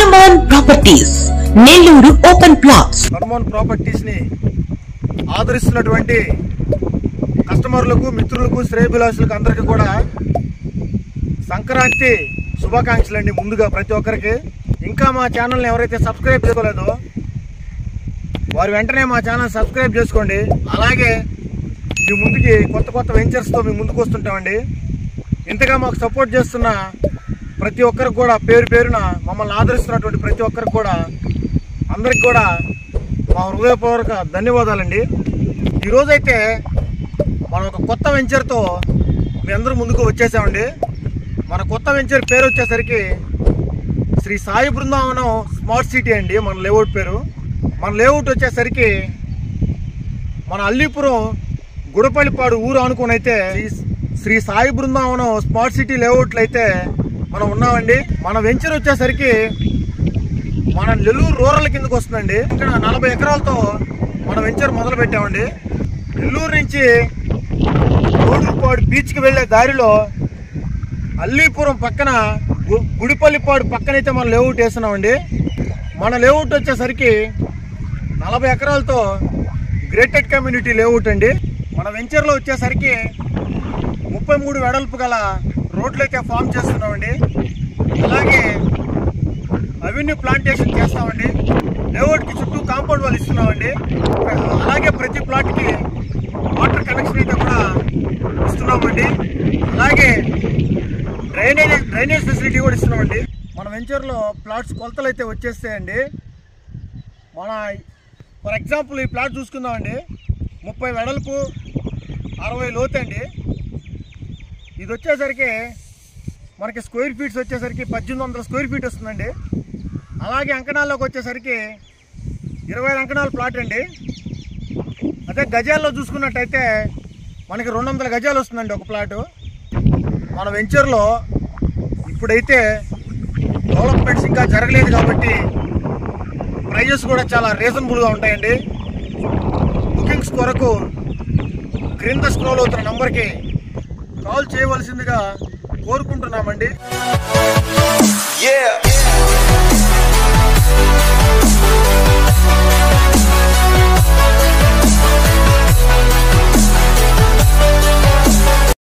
Hanuman properties Nellore open plots. Hanuman properties ని ఆదరిస్తున్నటువంటి కస్టమర్లకు, మిత్రులకు, శ్రేయభిలాషులకు అందరికీ కూడా సంక్రాంతి శుభాకాంక్షలు అండి. ముందుగా ప్రతి ఒక్కరికి. ఇంకా మా ఛానల్ని ఎవరైతే సబ్స్క్రైబ్ చేసుకోలేదో వారు వెంటనే మా ఛానల్ సబ్స్క్రైబ్ చేసుకోండి. అలాగే మీ ముందుకి కొత్త కొత్త వెంచర్స్తో మీ ముందుకు వస్తుంటామండి. ఇంతగా మాకు సపోర్ట్ చేస్తున్న ప్రతి ఒక్కరికి కూడా పేరు పేరున మమ్మల్ని ఆదరిస్తున్నటువంటి ప్రతి ఒక్కరికి కూడా అందరికి కూడా మా హృదయపూర్వక ధన్యవాదాలండి. ఈరోజైతే మనం ఒక కొత్త వెంచర్తో మీ అందరూ ముందుకు వచ్చేసామండి. మన కొత్త వెంచర్ పేరు వచ్చేసరికి శ్రీ సాయి బృందావనం స్మార్ట్ సిటీ అండి. మన లేఅవుట్ పేరు. మన లేఅవుట్ వచ్చేసరికి మన అల్లీపురం గుడపల్లిపాడు ఊరు అనుకుని అయితే శ్రీ సాయి బృందావనం స్మార్ట్ సిటీ లేఅవుట్లు అయితే మనం ఉన్నామండి. మన వెంచర్ వచ్చేసరికి మన నెల్లూరు రూరల్ కిందకు వస్తుందండి. ఇక్కడ 40 ఎకరాలతో మన వెంచర్ మొదలు పెట్టామండి. నెల్లూరు నుంచి రోడ్డుపాడు బీచ్కి వెళ్ళే దారిలో అల్లీపురం పక్కన గుడిపల్లిపాడు పక్కనైతే మన లేఅవుట్ వేస్తున్నామండి. మన లేఅవుట్ వచ్చేసరికి 40 ఎకరాలతో గ్రేటెడ్ కమ్యూనిటీ లేఅవుట్ అండి. మన వెంచర్లో వచ్చేసరికి 33 వెడల్పు గల రోడ్లు అయితే ఫామ్ చేస్తున్నామండి. అలాగే అవెన్యూ ప్లాంటేషన్ చేస్తామండి. లేఅవుట్కి చుట్టూ కాంపౌండ్ వాళ్ళు ఇస్తున్నామండి. అలాగే ప్రతి ప్లాట్కి వాటర్ కనెక్షన్ అయితే కూడా ఇస్తున్నామండి. అలాగే డ్రైనేజ్ ఫెసిలిటీ కూడా ఇస్తున్నామండి. మన వెంచర్లో ప్లాట్స్ కొలతలు అయితే వచ్చేస్తాయండి. మన ఫర్ ఎగ్జాంపుల్ ఈ ప్లాట్ చూసుకుందామండి. 30 వెడల్పు, 60 లోతు అండి. ఇది వచ్చేసరికి మనకి స్క్వేర్ ఫీట్స్ వచ్చేసరికి 1800 స్క్వేర్ ఫీట్ వస్తుందండి. అలాగే అంకణాల్లోకి వచ్చేసరికి 20 అంకణాల ప్లాట్ అండి. అదే గజాల్లో చూసుకున్నట్టయితే మనకి 200 గజాలు వస్తుందండి ఒక ప్లాటు. మన వెంచర్లో ఇప్పుడైతే డెవలప్మెంట్స్ ఇంకా జరగలేదు కాబట్టి ప్రైజెస్ కూడా చాలా రీజనబుల్గా ఉంటాయండి. బుకింగ్స్ కొరకు క్రింద స్క్రోల్ అవుతున్న నంబర్కి కాల్ చేయవలసిందిగా కోరుకుంటున్నామండి.